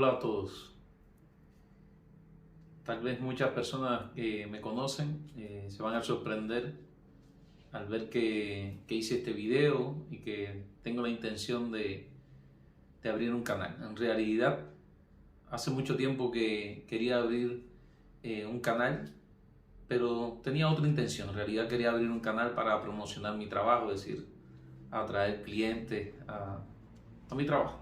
Hola a todos. Tal vez muchas personas que me conocen se van a sorprender al ver que hice este video y que tengo la intención de abrir un canal. En realidad, hace mucho tiempo que quería abrir un canal, pero tenía otra intención. En realidad quería abrir un canal para promocionar mi trabajo, es decir, atraer clientes a mi trabajo.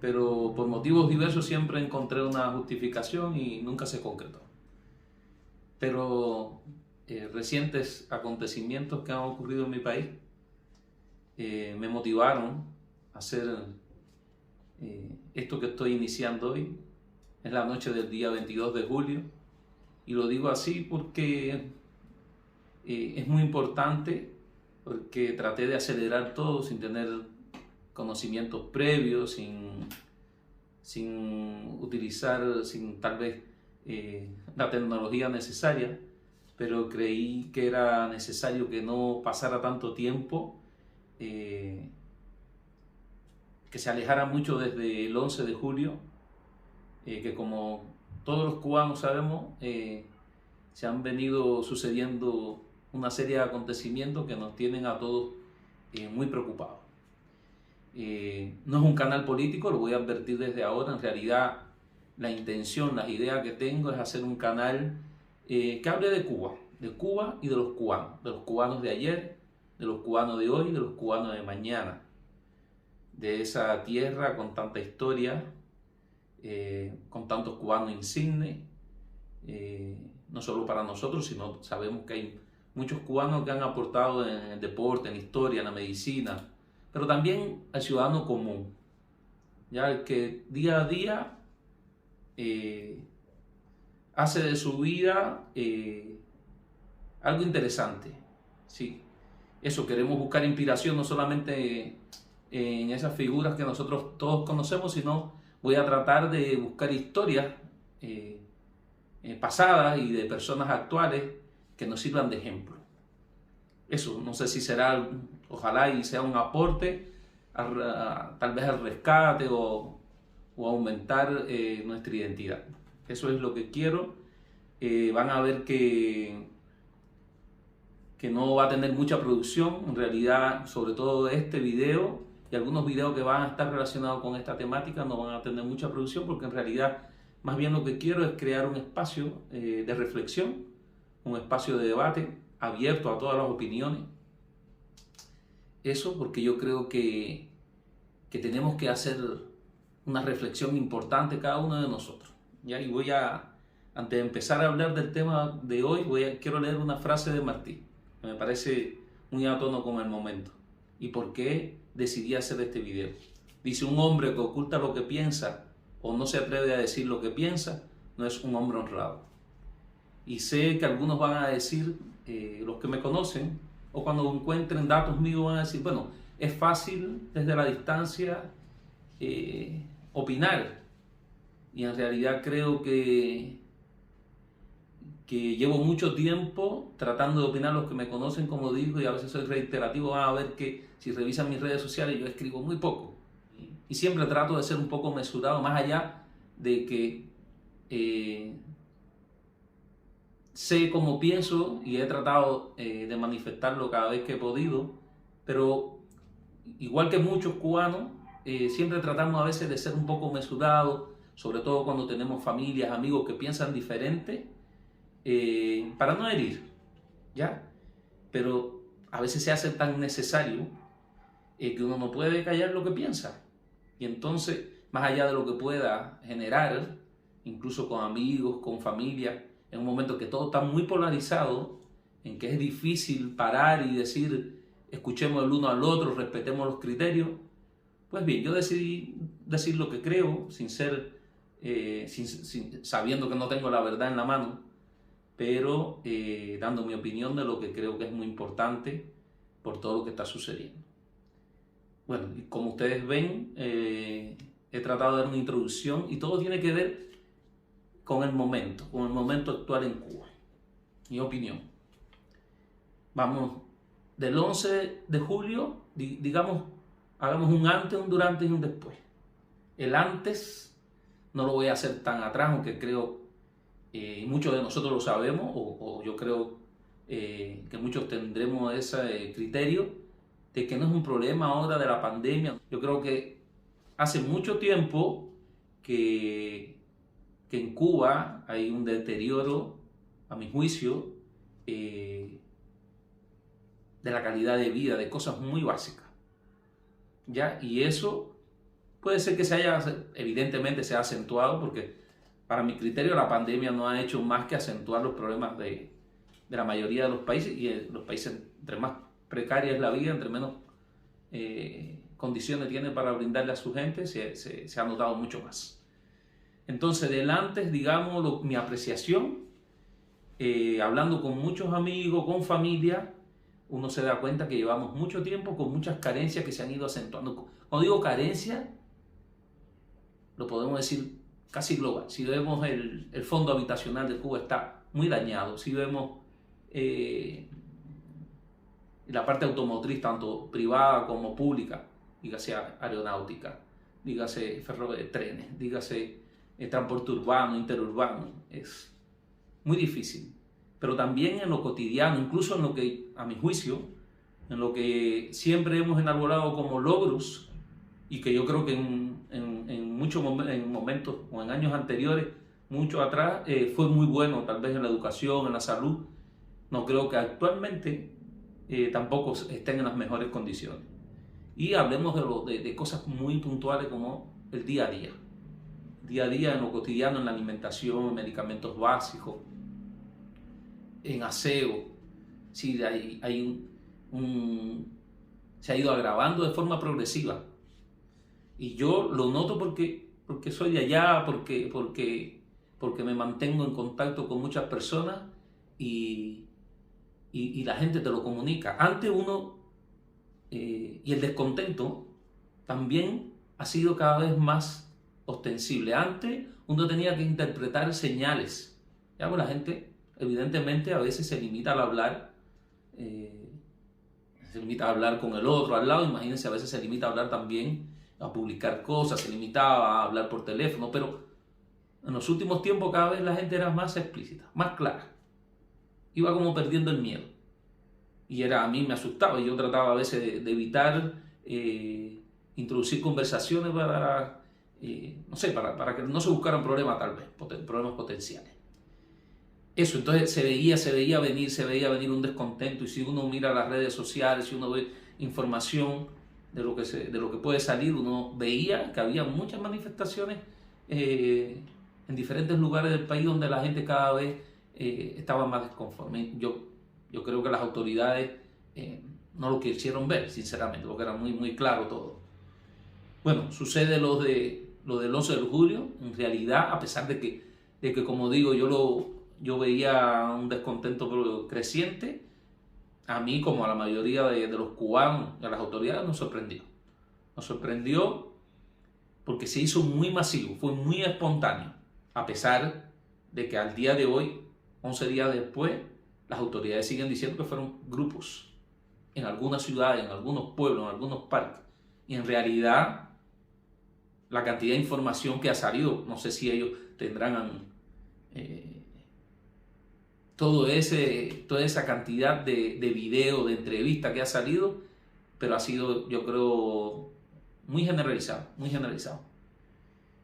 Pero por motivos diversos siempre encontré una justificación y nunca se concretó. Pero recientes acontecimientos que han ocurrido en mi país me motivaron a hacer esto que estoy iniciando hoy. Es la noche del día 22 de julio y lo digo así porque es muy importante, porque traté de acelerar todo sin tener conocimientos previos, sin utilizar, sin tal vez la tecnología necesaria, pero creí que era necesario que no pasara tanto tiempo, que se alejara mucho desde el 11 de julio, que como todos los cubanos sabemos, se han venido sucediendo una serie de acontecimientos que nos tienen a todos muy preocupados. No es un canal político, lo voy a advertir desde ahora. En realidad la intención, las ideas que tengo es hacer un canal que hable de Cuba y de los cubanos de ayer, de los cubanos de hoy, de los cubanos de mañana, de esa tierra con tanta historia, con tantos cubanos insignes, no solo para nosotros, sino sabemos que hay muchos cubanos que han aportado en el deporte, en la historia, en la medicina, pero también al ciudadano común, ya el que día a día hace de su vida algo interesante. Sí, eso, queremos buscar inspiración no solamente en esas figuras que nosotros todos conocemos, sino voy a tratar de buscar historias pasadas y de personas actuales que nos sirvan de ejemplo. Eso, no sé si será, ojalá y sea un aporte tal vez al rescate o aumentar nuestra identidad. Eso es lo que quiero. Van a ver que no va a tener mucha producción, en realidad, sobre todo este video y algunos videos que van a estar relacionados con esta temática no van a tener mucha producción, porque en realidad más bien lo que quiero es crear un espacio de reflexión, un espacio de debate abierto a todas las opiniones. Eso porque yo creo que tenemos que hacer una reflexión importante cada uno de nosotros. ¿Ya? Y antes de empezar a hablar del tema de hoy, quiero leer una frase de Martí, que me parece muy a tono con el momento. ¿Y por qué decidí hacer este video? Dice: un hombre que oculta lo que piensa o no se atreve a decir lo que piensa, no es un hombre honrado. Y sé que algunos van a decir, los que me conocen, o cuando encuentren datos míos van a decir, bueno, es fácil desde la distancia opinar. Y en realidad creo que llevo mucho tiempo tratando de opinar. Los que me conocen, como digo, y a veces soy reiterativo, van a ver que si revisan mis redes sociales yo escribo muy poco. Y siempre trato de ser un poco mesurado, más allá de que sé cómo pienso y he tratado de manifestarlo cada vez que he podido, pero igual que muchos cubanos, siempre tratamos a veces de ser un poco mesurados, sobre todo cuando tenemos familias, amigos que piensan diferente, para no herir, ¿ya? Pero a veces se hace tan necesario que uno no puede callar lo que piensa. Y entonces, más allá de lo que pueda generar, incluso con amigos, con familia, en un momento que todo está muy polarizado, en que es difícil parar y decir, escuchemos el uno al otro, respetemos los criterios, pues bien, yo decidí decir lo que creo, sabiendo que no tengo la verdad en la mano, pero dando mi opinión de lo que creo que es muy importante por todo lo que está sucediendo. Bueno, y como ustedes ven, he tratado de dar una introducción y todo tiene que ver con el momento actual en Cuba. Mi opinión. Vamos, del 11 de julio, digamos, hagamos un antes, un durante y un después. El antes no lo voy a hacer tan atrás, aunque creo, y muchos de nosotros lo sabemos, o yo creo que muchos tendremos ese criterio de que no es un problema ahora de la pandemia. Yo creo que hace mucho tiempo que en Cuba hay un deterioro, a mi juicio, de la calidad de vida, de cosas muy básicas, ¿ya? Y eso puede ser que evidentemente se ha acentuado, porque para mi criterio la pandemia no ha hecho más que acentuar los problemas de la mayoría de los países, y los países, entre más precaria es la vida, entre menos condiciones tiene para brindarle a su gente, se ha notado mucho más. Entonces, delante, digamos, mi apreciación, hablando con muchos amigos, con familia, uno se da cuenta que llevamos mucho tiempo con muchas carencias que se han ido acentuando. Cuando digo carencia, lo podemos decir casi global. Si vemos el fondo habitacional de Cuba está muy dañado, si vemos la parte automotriz, tanto privada como pública, dígase aeronáutica, dígase trenes, dígase transporte urbano, interurbano, es muy difícil. Pero también en lo cotidiano, incluso en lo que, a mi juicio, en lo que siempre hemos enarbolado como logros, y que yo creo que en muchos momentos o en años anteriores, mucho atrás, fue muy bueno, tal vez en la educación, en la salud. No creo que actualmente tampoco estén en las mejores condiciones. Y hablemos de cosas muy puntuales como el día a día. Día a día en lo cotidiano, en la alimentación, en medicamentos básicos, en aseo. Sí, se ha ido agravando de forma progresiva. Y yo lo noto porque soy de allá, porque me mantengo en contacto con muchas personas y la gente te lo comunica. Antes y el descontento también ha sido cada vez más ostensible. Antes uno tenía que interpretar señales. Ya, pues la gente evidentemente a veces se limita al hablar, se limita a hablar con el otro al lado. Imagínense, a veces se limita a hablar también, a publicar cosas, se limitaba a hablar por teléfono, pero en los últimos tiempos cada vez la gente era más explícita, más clara. Iba como perdiendo el miedo. Y a mí me asustaba, y yo trataba a veces de evitar introducir conversaciones para que no se buscaran problemas, tal vez, problemas potenciales. Eso, entonces se veía venir un descontento, y si uno mira las redes sociales, si uno ve información de lo que puede salir, uno veía que había muchas manifestaciones en diferentes lugares del país donde la gente cada vez estaba más desconforme. Yo creo que las autoridades no lo quisieron ver, sinceramente, porque era muy, muy claro todo. Bueno, sucede lo del 11 de julio, en realidad, a pesar de que como digo, yo veía un descontento creciente, a mí, como a la mayoría de los cubanos y a las autoridades, nos sorprendió. Nos sorprendió porque se hizo muy masivo, fue muy espontáneo, a pesar de que al día de hoy, 11 días después, las autoridades siguen diciendo que fueron grupos en algunas ciudades, en algunos pueblos, en algunos parques. Y en realidad, la cantidad de información que ha salido, no sé si ellos tendrán toda esa cantidad de videos, de entrevistas que ha salido, pero ha sido, yo creo, muy generalizado, muy generalizado.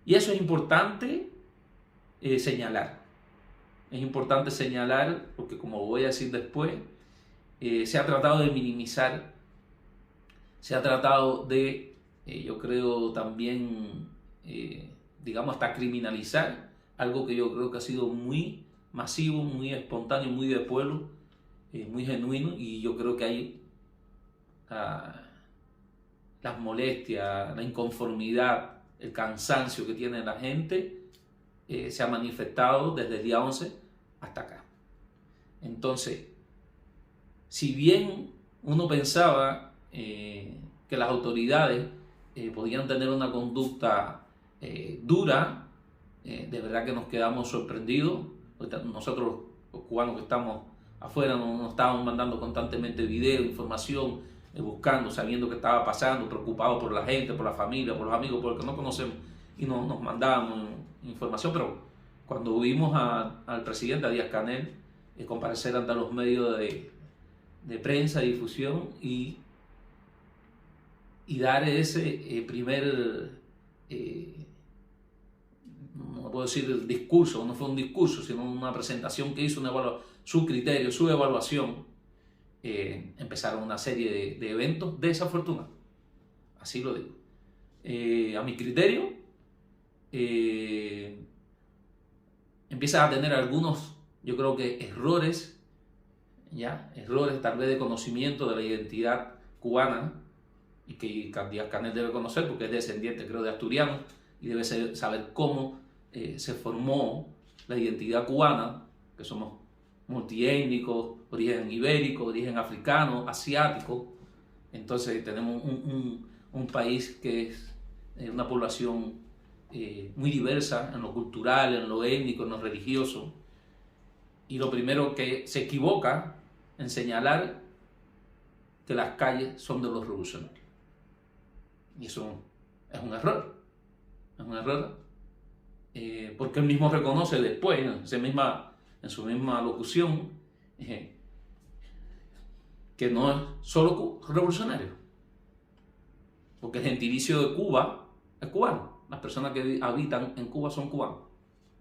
Y eso es importante señalar. Es importante señalar porque, como voy a decir después, se ha tratado de minimizar, se ha tratado de, yo creo también, digamos, hasta criminalizar algo que yo creo que ha sido muy masivo, muy espontáneo, muy de pueblo, muy genuino, y yo creo que hay las molestias, la inconformidad, el cansancio que tiene la gente, se ha manifestado desde el día 11 hasta acá. Entonces, si bien uno pensaba que las autoridades podían tener una conducta dura, de verdad que nos quedamos sorprendidos. Nosotros, los cubanos que estamos afuera, nos estábamos mandando constantemente videos, información, buscando, sabiendo qué estaba pasando, preocupados por la gente, por la familia, por los amigos, por los que no conocemos. y nos mandábamos información, pero cuando vimos al presidente, a Díaz-Canel, comparecer ante los medios de prensa, de difusión y dar ese primer, no puedo decir el discurso, no fue un discurso, sino una presentación que hizo, su criterio, su evaluación, empezaron una serie de eventos desafortunados, así lo digo. A mi criterio, empieza a tener algunos, yo creo que errores tal vez de conocimiento de la identidad cubana, y que Díaz-Canel debe conocer porque es descendiente, creo, de asturianos, y debe saber cómo se formó la identidad cubana, que somos multiétnicos, origen ibérico, origen africano, asiático. Entonces tenemos un país que es una población muy diversa en lo cultural, en lo étnico, en lo religioso. Y lo primero que se equivoca en señalar que las calles son de los revolucionarios. Y eso es un error. Es un error porque él mismo reconoce después, en su misma locución, que no es solo revolucionario. Porque el gentilicio de Cuba es cubano. Las personas que habitan en Cuba son cubanos.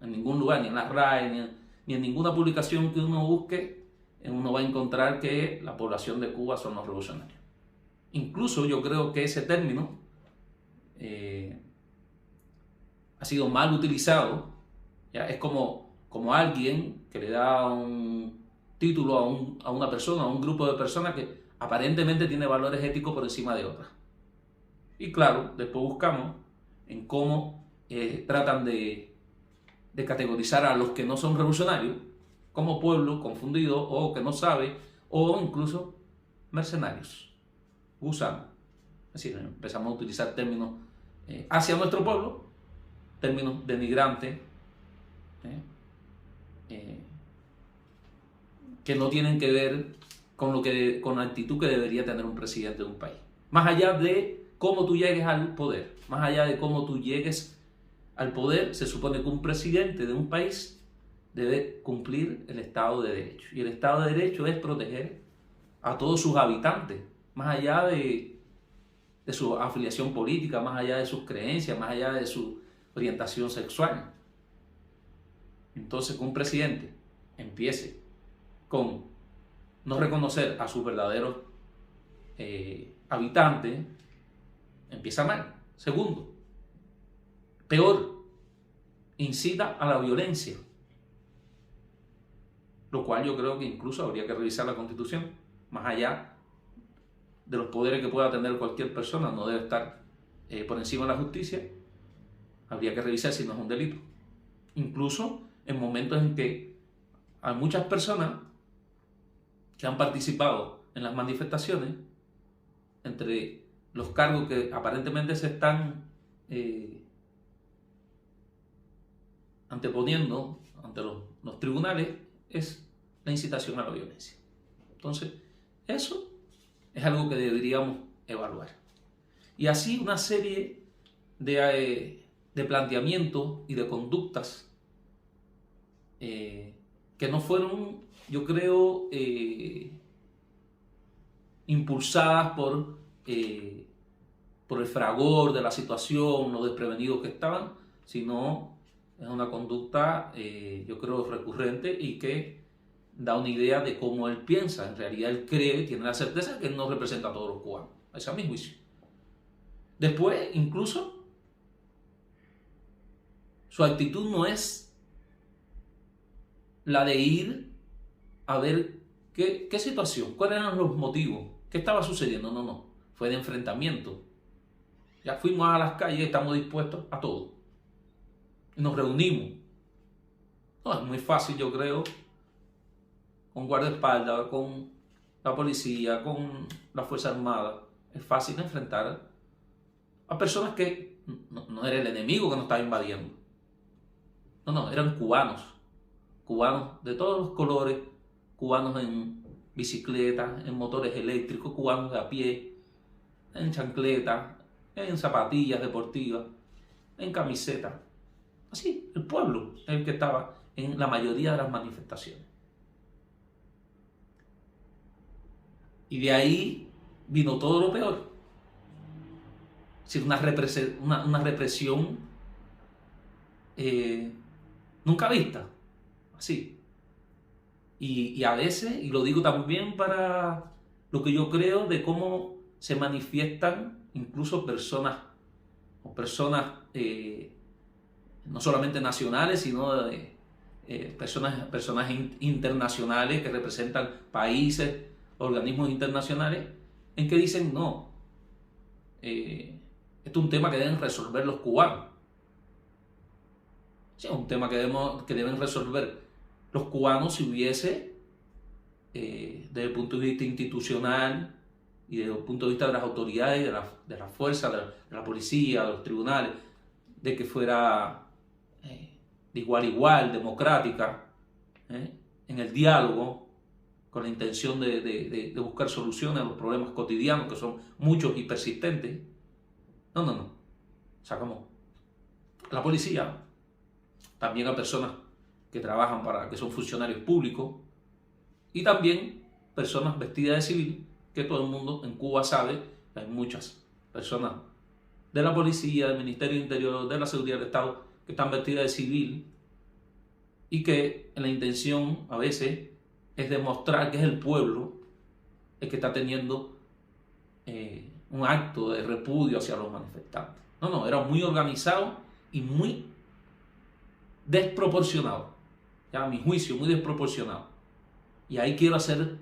En ningún lugar, ni en la RAE, ni en ninguna publicación que uno busque, uno va a encontrar que la población de Cuba son los revolucionarios. Incluso yo creo que ese término ha sido mal utilizado. ¿Ya? Es como alguien que le da un título a una persona, a un grupo de personas que aparentemente tiene valores éticos por encima de otras. Y claro, después buscamos en cómo tratan de categorizar a los que no son revolucionarios como pueblo confundido o que no sabe, o incluso mercenarios, gusanos. Es decir, empezamos a utilizar términos hacia nuestro pueblo, términos denigrantes, que no tienen que ver con la actitud que debería tener un presidente de un país. Más allá de cómo tú llegues al poder, más allá de cómo tú llegues al poder, se supone que un presidente de un país debe cumplir el Estado de Derecho. Y el Estado de Derecho es proteger a todos sus habitantes, más allá de su afiliación política, más allá de sus creencias, más allá de su orientación sexual. Entonces, que un presidente empiece con no reconocer a sus verdaderos habitantes, empieza mal. Segundo, peor, incita a la violencia, lo cual yo creo que incluso habría que revisar la Constitución. Más allá de los poderes que pueda tener cualquier persona, no debe estar por encima de la justicia. Habría que revisar si no es un delito. Incluso en momentos en que hay muchas personas que han participado en las manifestaciones, entre los cargos que aparentemente se están anteponiendo ante los tribunales, es la incitación a la violencia. Entonces, eso es algo que deberíamos evaluar. Y así una serie de planteamientos y de conductas que no fueron, yo creo, impulsadas por el fragor de la situación, lo desprevenidos que estaban, sino es una conducta, yo creo, recurrente y que da una idea de cómo él piensa. En realidad él cree, tiene la certeza de que él no representa a todos los cubanos. Ese es mi juicio. Después, incluso, su actitud no es la de ir a ver qué situación, cuáles eran los motivos, qué estaba sucediendo. No, fue de enfrentamiento. Ya fuimos a las calles, estamos dispuestos a todo. Nos reunimos. No, es muy fácil, yo creo, con guardaespaldas, con la policía, con la Fuerza Armada. Es fácil enfrentar a personas que no era el enemigo que nos estaba invadiendo. No, eran cubanos. Cubanos de todos los colores, cubanos en bicicletas, en motores eléctricos, cubanos de a pie, en chancletas, en zapatillas deportivas, en camiseta. Así, el pueblo es el que estaba en la mayoría de las manifestaciones. Y de ahí vino todo lo peor. Es decir, una represión nunca vista. Así. Y a veces, y lo digo también para lo que yo creo de cómo se manifiestan incluso personas no solamente nacionales, sino personajes internacionales que representan países, organismos internacionales, en que dicen no, esto es un tema que deben resolver los cubanos. Sí, es un tema que deben resolver los cubanos si hubiese, desde el punto de vista institucional y desde el punto de vista de las autoridades, de la fuerza, de la policía, de los tribunales, de que fuera de igual a igual, democrática, en el diálogo, con la intención de buscar soluciones a los problemas cotidianos, que son muchos y persistentes. No. Sacamos la policía, también a personas que trabajan que son funcionarios públicos, y también personas vestidas de civil, que todo el mundo en Cuba sabe que hay muchas personas de la policía, del Ministerio del Interior, de la Seguridad del Estado, que están vestidas de civil y que la intención a veces es demostrar que es el pueblo el que está teniendo un acto de repudio hacia los manifestantes. No, era muy organizado y muy desproporcionado. Ya, a mi juicio, muy desproporcionado. Y ahí quiero hacer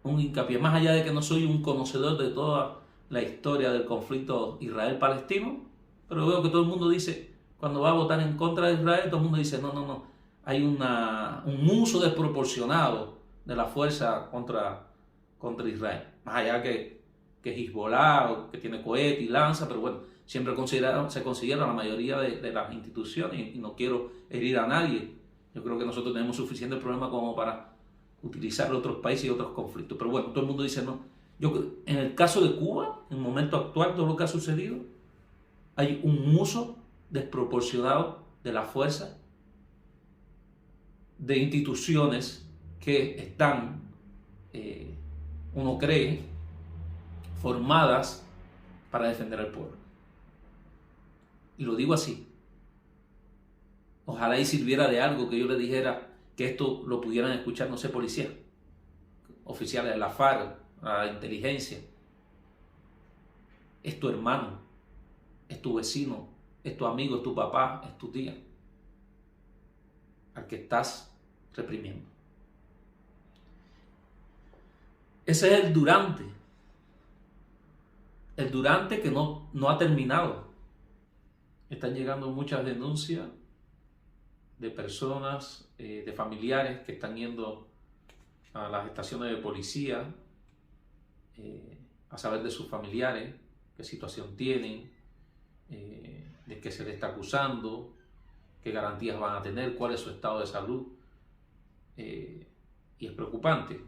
un hincapié, más allá de que no soy un conocedor de toda la historia del conflicto Israel-Palestino, pero veo que todo el mundo dice, cuando va a votar en contra de Israel, todo el mundo dice, no, hay un uso desproporcionado de la fuerza contra Israel. Más allá que Hezbollah, que tiene cohete y lanza, pero bueno, siempre se considera la mayoría de las instituciones, y no quiero herir a nadie. Yo creo que nosotros tenemos suficiente problema como para utilizar otros países y otros conflictos. Pero bueno, todo el mundo dice no. En el caso de Cuba, en el momento actual, todo lo que ha sucedido, hay un uso desproporcionado de la fuerza de instituciones que están, uno cree, formadas para defender al pueblo. Y lo digo así. Ojalá y sirviera de algo que yo le dijera que esto lo pudieran escuchar, no sé, policías, oficiales de la FARC, la inteligencia. Es tu hermano, es tu vecino, es tu amigo, es tu papá, es tu tía, al que estás reprimiendo. Ese es el durante que no ha terminado. Están llegando muchas denuncias de personas, de familiares que están yendo a las estaciones de policía a saber de sus familiares, qué situación tienen, de qué se les está acusando, qué garantías van a tener, cuál es su estado de salud. Y es preocupante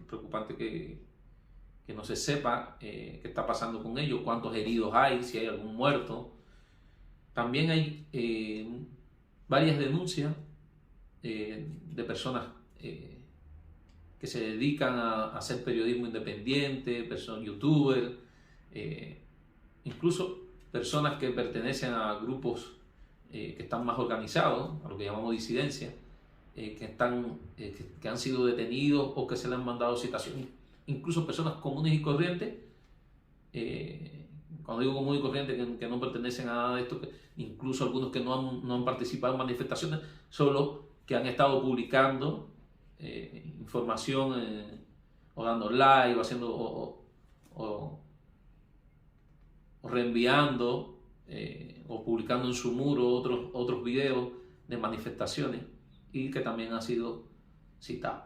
que no se sepa qué está pasando con ellos, cuántos heridos hay, si hay algún muerto. También hay varias denuncias de personas que se dedican a hacer periodismo independiente, personas youtubers, incluso personas que pertenecen a grupos que están más organizados, a lo que llamamos disidencia, que han sido detenidos o que se les han mandado citaciones. Incluso personas comunes y corrientes, cuando digo común y corriente, que no pertenecen a nada de esto, incluso algunos que no han participado en manifestaciones, solo que han estado publicando información o dando live, haciendo o reenviando o publicando en su muro otros videos de manifestaciones, y que también han sido citados.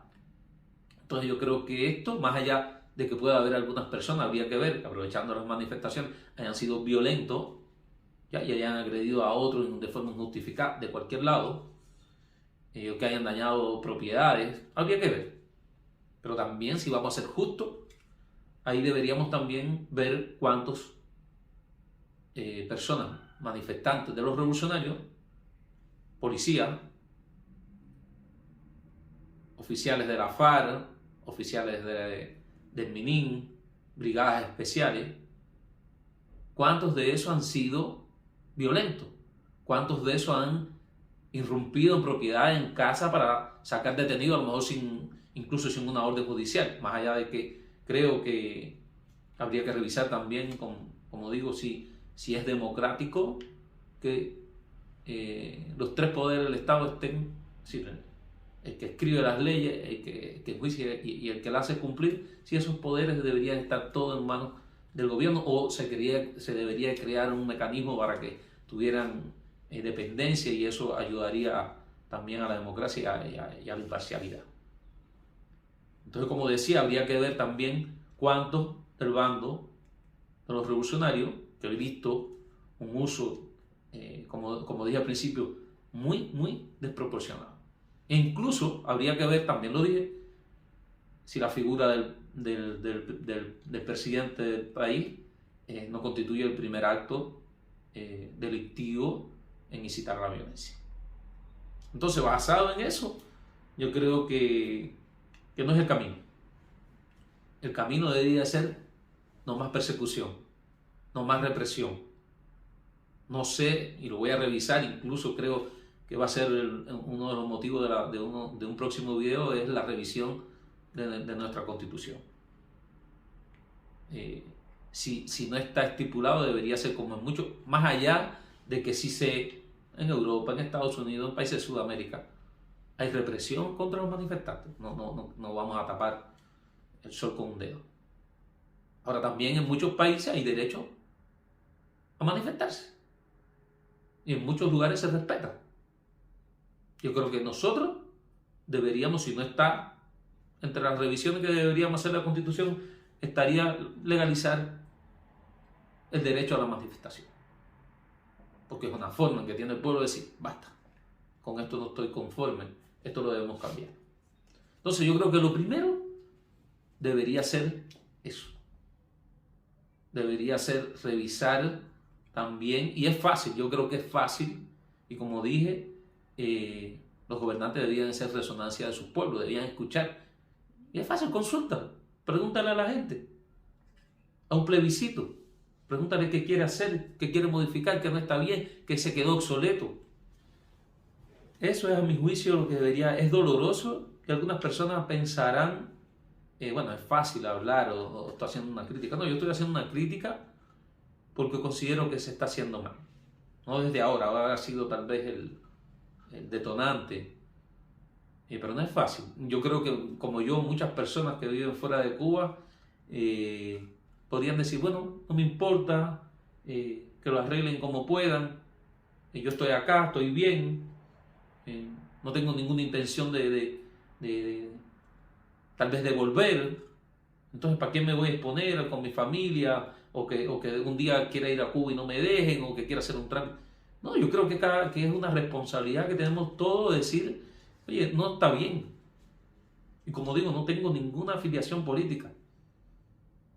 Entonces yo creo que esto, más allá de que pueda haber algunas personas, habría que ver, aprovechando las manifestaciones, hayan sido violentos, y hayan agredido a otros de forma injustificada de cualquier lado, o que hayan dañado propiedades, habría que ver. Pero también, si vamos a ser justos, ahí deberíamos también ver cuántas personas manifestantes de los revolucionarios, policías, oficiales de la FARC, oficiales del MININ, brigadas especiales, ¿cuántos de esos han sido violentos? ¿Cuántos de esos han irrumpido en propiedades, en casa, para sacar detenidos, a lo mejor incluso sin una orden judicial? Más allá de que creo que habría que revisar también, como digo, si es democrático que los tres poderes del Estado estén, sí, el que escribe las leyes, el que enjuicia y el que las hace cumplir, si esos poderes deberían estar todos en manos del gobierno, o se debería crear un mecanismo para que tuvieran dependencia, y eso ayudaría también a la democracia y a la imparcialidad. Entonces, como decía, habría que ver también cuántos del bando de los revolucionarios, que he visto un uso, como dije al principio, muy desproporcionado. E incluso habría que ver, también lo dije, si la figura del presidente del país no constituye el primer acto delictivo en incitar a la violencia. Entonces, basado en eso, yo creo que no es el camino. El camino debería ser no más persecución, no más represión. No sé, y lo voy a revisar, incluso creo que va a ser uno de los motivos de un próximo video, es la revisión de nuestra Constitución. Si no está estipulado, debería ser como en mucho, más allá de que sí en Europa, en Estados Unidos, en países de Sudamérica, hay represión contra los manifestantes. No vamos a tapar el sol con un dedo. Ahora, también en muchos países hay derecho a manifestarse, y en muchos lugares se respeta. Yo creo que nosotros deberíamos, si no está entre las revisiones que deberíamos hacer la Constitución, estaría legalizar el derecho a la manifestación, porque es una forma en que tiene el pueblo de decir: basta, con esto no estoy conforme, esto lo debemos cambiar. Entonces, yo creo que lo primero debería ser eso. Debería ser revisar también, y es fácil, yo creo que es fácil, y como dije, los gobernantes deberían hacer resonancia de sus pueblos, deberían escuchar, y es fácil, consulta, pregúntale a la gente, a un plebiscito, pregúntale qué quiere hacer, qué quiere modificar, qué no está bien, qué se quedó obsoleto. Eso es, a mi juicio, lo que debería. Es doloroso, que algunas personas pensarán, bueno, es fácil hablar o estoy haciendo una crítica. No, yo estoy haciendo una crítica porque considero que se está haciendo mal. No desde ahora, va a sido tal vez el detonante, pero no es fácil. Yo creo que, como yo, muchas personas que viven fuera de Cuba podrían decir: bueno, no me importa, que lo arreglen como puedan, yo estoy acá, estoy bien, no tengo ninguna intención de tal vez de volver. Entonces, ¿para qué me voy a exponer con mi familia? O que un día quiera ir a Cuba y no me dejen, o que quiera hacer un trámite. No, yo creo que es una responsabilidad que tenemos todos de decir: oye, no está bien. Y como digo, no tengo ninguna afiliación política,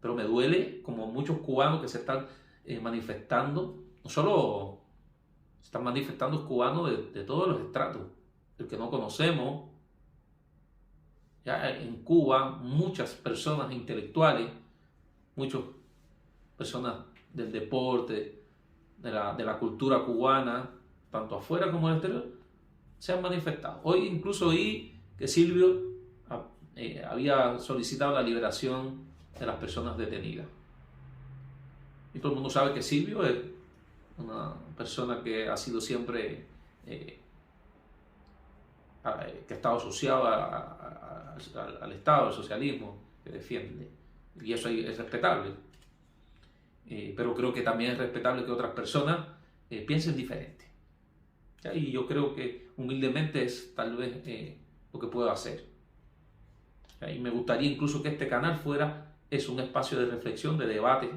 pero me duele, como muchos cubanos que se están manifestando. No solo se están manifestando cubanos de todos los estratos, el que no conocemos. Ya en Cuba, muchas personas intelectuales, muchas personas del deporte, de la cultura cubana, tanto afuera como en el exterior, se han manifestado. Hoy incluso oí que Silvio había solicitado la liberación de las personas detenidas. Y todo el mundo sabe que Silvio es una persona que ha sido siempre, que ha estado asociado al Estado, al socialismo, que defiende. Y eso es respetable. Pero creo que también es respetable que otras personas piensen diferente. ¿Ya? Y yo creo que humildemente es tal vez lo que puedo hacer. ¿Ya? Y me gustaría incluso que este canal fuera un espacio de reflexión, de debate,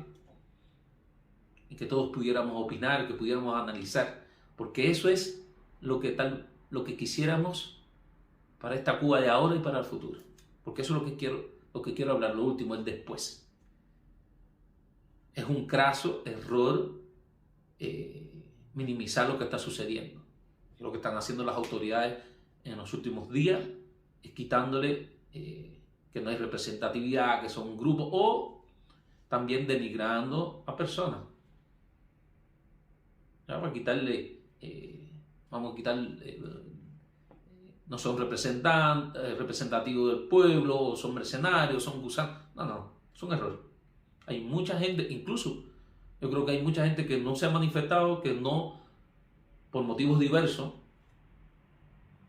y que todos pudiéramos opinar, que pudiéramos analizar, porque eso es lo que quisiéramos para esta Cuba de ahora y para el futuro. Porque eso es lo que quiero hablar, lo último, el después. Es un craso error minimizar lo que está sucediendo. Y lo que están haciendo las autoridades en los últimos días es quitándole que no hay representatividad, que son grupos, o también denigrando a personas. ¿Ya? Para quitarle, vamos a quitarle, no son representativos del pueblo, son mercenarios, son gusanos. No, son errores. Hay mucha gente, incluso yo creo que hay mucha gente que no se ha manifestado, que no, por motivos diversos,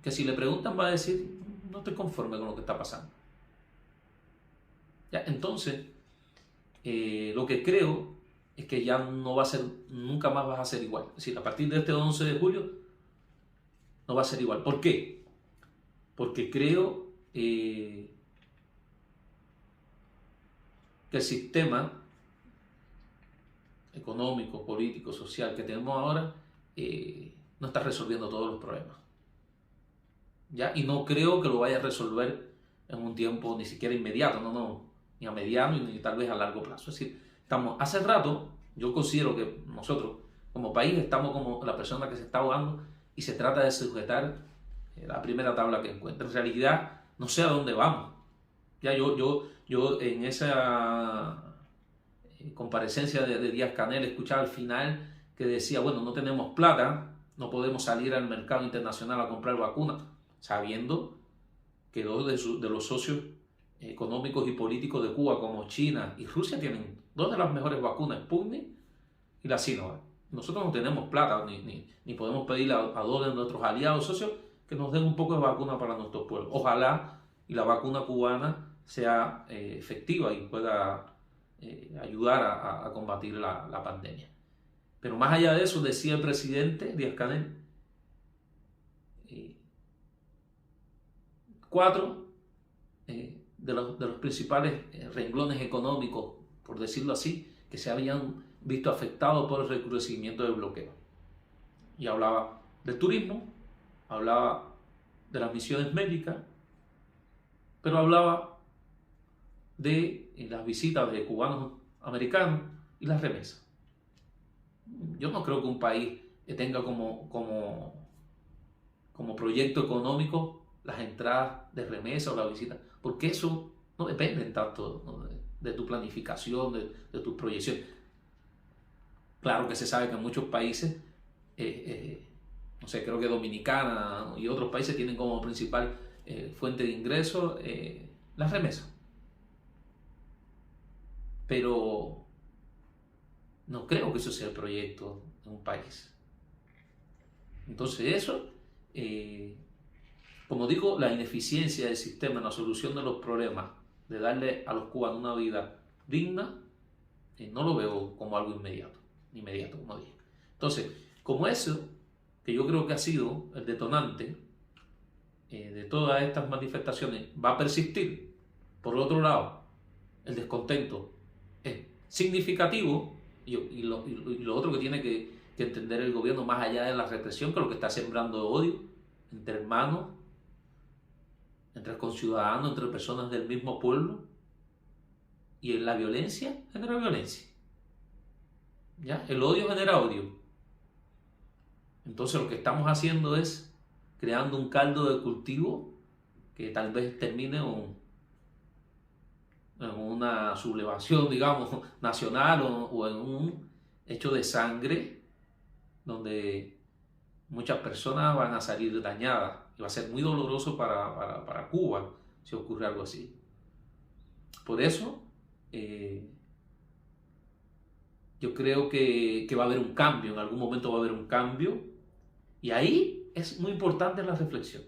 que si le preguntan va a decir, no estoy conforme con lo que está pasando. ¿Ya? Entonces, lo que creo es que ya no va a ser, nunca más vas a ser igual. Es decir, a partir de este 11 de julio no va a ser igual. ¿Por qué? Porque creo que el sistema económico, político, social que tenemos ahora no está resolviendo todos los problemas. ¿Ya? Y no creo que lo vaya a resolver en un tiempo ni siquiera inmediato, ni a mediano ni tal vez a largo plazo. Es decir, hace rato, yo considero que nosotros como país estamos como la persona que se está ahogando y se trata de sujetar la primera tabla que encuentra. En realidad, no sé a dónde vamos. Ya yo en esa comparecencia de Díaz-Canel escuchaba al final que decía, bueno, no tenemos plata, no podemos salir al mercado internacional a comprar vacunas, sabiendo que dos de los socios económicos y políticos de Cuba, como China y Rusia, tienen dos de las mejores vacunas, Sputnik y la Sinovac. Nosotros no tenemos plata, ni podemos pedirle a dos de nuestros aliados socios que nos den un poco de vacuna para nuestros pueblos. Ojalá y la vacuna cubana sea efectiva y pueda ayudar a combatir la pandemia. Pero más allá de eso, decía el presidente Díaz-Canel, 4 de los principales renglones económicos, por decirlo así, que se habían visto afectados por el recrudecimiento del bloqueo. Y hablaba del turismo, hablaba de las misiones médicas, pero hablaba de las visitas de cubanos americanos y las remesas. Yo no creo que un país tenga como proyecto económico las entradas de remesa o la visita, porque eso no depende tanto, ¿no?, de tu planificación, de tus proyecciones. Claro que se sabe que en muchos países, no sé, creo que Dominicana y otros países tienen como principal fuente de ingresos las remesas. Pero no creo que eso sea el proyecto de un país. Entonces eso, como digo, la ineficiencia del sistema en la solución de los problemas, de darle a los cubanos una vida digna, no lo veo como algo inmediato, como dije. Entonces, como eso, que yo creo que ha sido el detonante de todas estas manifestaciones, va a persistir. Por otro lado, el descontento es significativo y lo otro que tiene que entender el gobierno, más allá de la represión, que lo que está sembrando odio entre hermanos, entre conciudadanos, entre personas del mismo pueblo, y en la violencia genera violencia. ¿Ya? El odio genera odio. Entonces lo que estamos haciendo es creando un caldo de cultivo que tal vez termine en una sublevación, digamos, nacional o en un hecho de sangre donde muchas personas van a salir dañadas y va a ser muy doloroso para Cuba si ocurre algo así. Por eso yo creo que va a haber un cambio, en algún momento va a haber un cambio, y ahí es muy importante la reflexión.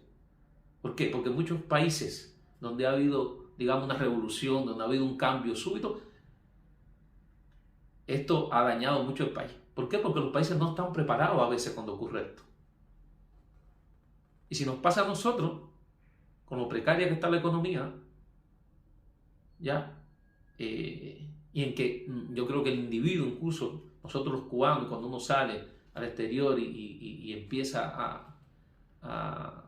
¿Por qué? Porque en muchos países donde ha habido, digamos, una revolución, donde ha habido un cambio súbito, esto ha dañado mucho el país. ¿Por qué? Porque los países no están preparados a veces cuando ocurre esto. Y si nos pasa a nosotros, con lo precaria que está la economía, ¿ya? Y en que yo creo que el individuo, incluso nosotros los cubanos, cuando uno sale al exterior y empieza a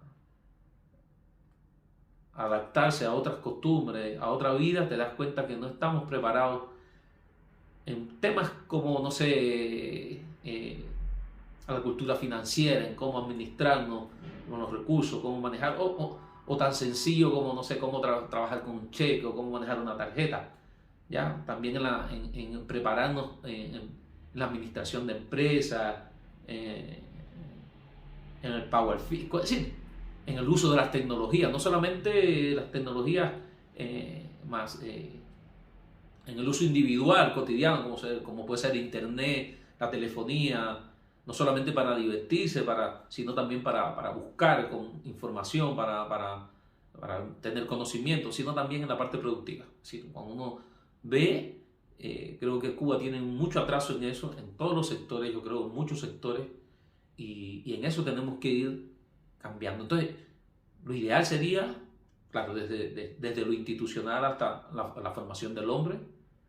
adaptarse a otras costumbres, a otra vida, te das cuenta que no estamos preparados en temas como, no sé, a la cultura financiera, en cómo administrarnos con los recursos, cómo manejar, o tan sencillo como, no sé, cómo trabajar con un cheque o cómo manejar una tarjeta. ¿Ya? También en prepararnos en la administración de empresas, en el power fit, es decir, en el uso de las tecnologías, no solamente las tecnologías en el uso individual, cotidiano, como puede ser internet, la telefonía, no solamente para divertirse, sino también para buscar información, para tener conocimiento, sino también en la parte productiva. Es decir, cuando uno ve, creo que Cuba tiene mucho atraso en eso, en todos los sectores, yo creo, en muchos sectores, y en eso tenemos que ir cambiando. Entonces, lo ideal sería, claro, desde lo institucional hasta la formación del hombre,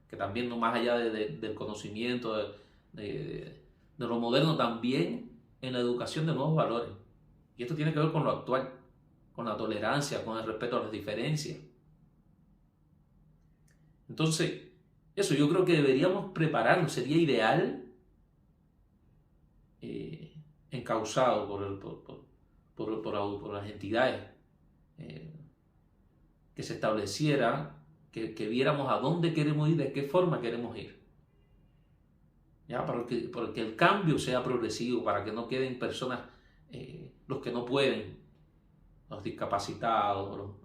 que también no más allá del conocimiento, de lo moderno, también en la educación de nuevos valores. Y esto tiene que ver con lo actual, con la tolerancia, con el respeto a las diferencias. Entonces, eso yo creo que deberíamos prepararnos, sería ideal, encauzado por las entidades, que se estableciera, que viéramos a dónde queremos ir, de qué forma queremos ir. ¿Ya? Para que el cambio sea progresivo, para que no queden personas, los que no pueden, los discapacitados,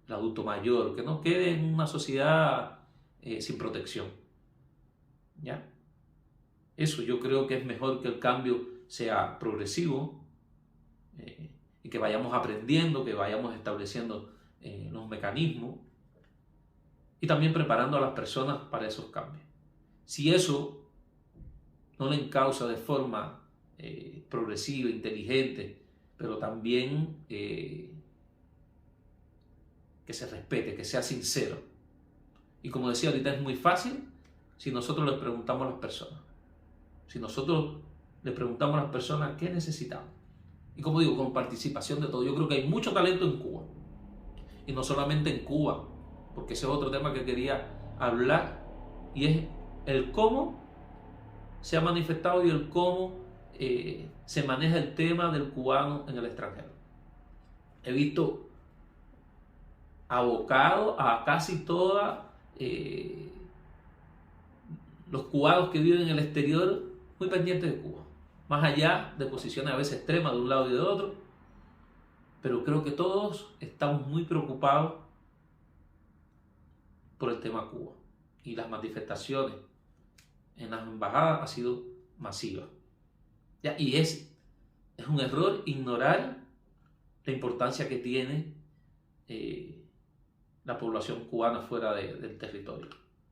el adulto mayor, que no quede en una sociedad sin protección. ¿Ya? Eso yo creo que es mejor, que el cambio sea progresivo, y que vayamos aprendiendo, que vayamos estableciendo los mecanismos y también preparando a las personas para esos cambios. Si eso no le encausa de forma progresiva, inteligente, pero también que se respete, que sea sincero. Y como decía ahorita, es muy fácil si nosotros les preguntamos a las personas. Si nosotros les preguntamos a las personas qué necesitamos. Y como digo, con participación de todo. Yo creo que hay mucho talento en Cuba. Y no solamente en Cuba, porque ese es otro tema que quería hablar. Y es el cómo se ha manifestado y el cómo se maneja el tema del cubano en el extranjero. He visto abocados a casi todos los cubanos que viven en el exterior muy pendientes de Cuba, más allá de posiciones a veces extremas de un lado y de otro, pero creo que todos estamos muy preocupados por el tema Cuba, y las manifestaciones en las embajadas han sido masivas. ¿Ya? Y es un error ignorar la importancia que tiene la población cubana fuera del territorio.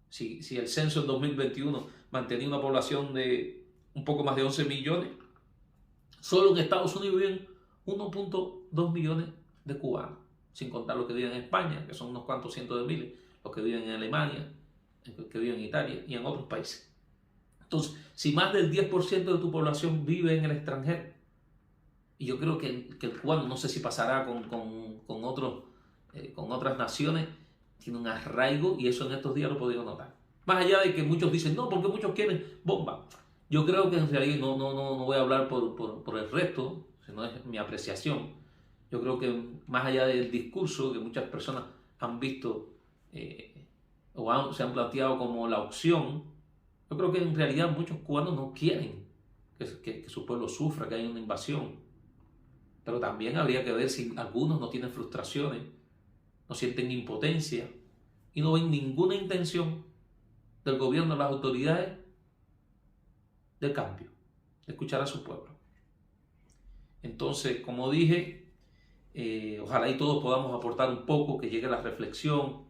Si el censo en 2021 mantenía una población de un poco más de 11 millones, solo en Estados Unidos viven 1.2 millones de cubanos, sin contar los que viven en España, que son unos cuantos cientos de miles, los que viven en Alemania, los que viven en Italia y en otros países. Entonces, si más del 10% de tu población vive en el extranjero, y yo creo que el cubano, no sé si pasará con otras naciones, tiene un arraigo, y eso en estos días lo he podido notar. Más allá de que muchos dicen, no, porque muchos quieren bomba. Yo creo que en realidad no voy a hablar por el resto, sino es mi apreciación. Yo creo que más allá del discurso que muchas personas han visto se han planteado como la opción, yo creo que en realidad muchos cubanos no quieren que su pueblo sufra, que haya una invasión. Pero también habría que ver si algunos no tienen frustraciones, no sienten impotencia y no ven ninguna intención del gobierno, de las autoridades, de cambio, de escuchar a su pueblo. Entonces, como dije, ojalá y todos podamos aportar un poco, que llegue la reflexión,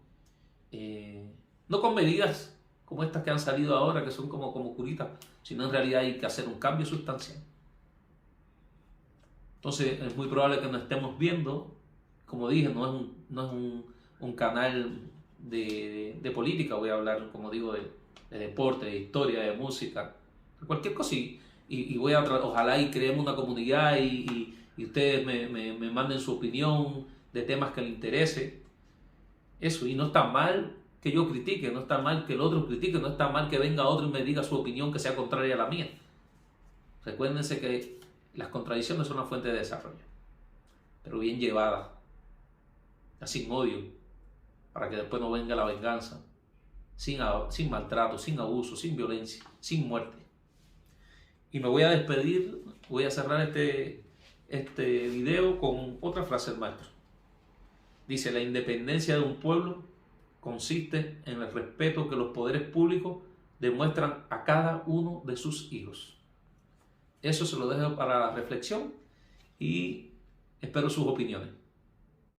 no con medidas como estas que han salido ahora, que son como curitas, sino en realidad hay que hacer un cambio sustancial. Entonces es muy probable que nos estemos viendo, como dije, no es un canal de política, voy a hablar, como digo, de deporte, de historia, de música, de cualquier cosa, y ojalá y creemos una comunidad y ustedes me manden su opinión de temas que les interese. Eso, y no está mal que yo critique, no está mal que el otro critique, no está mal que venga otro y me diga su opinión que sea contraria a la mía. Recuérdense que las contradicciones son una fuente de desarrollo, pero bien llevadas, sin odio, para que después no venga la venganza, sin maltrato, sin abuso, sin violencia, sin muerte. Y me voy a despedir, voy a cerrar este video con otra frase del maestro. Dice: la independencia de un pueblo consiste en el respeto que los poderes públicos demuestran a cada uno de sus hijos. Eso se lo dejo para la reflexión y espero sus opiniones.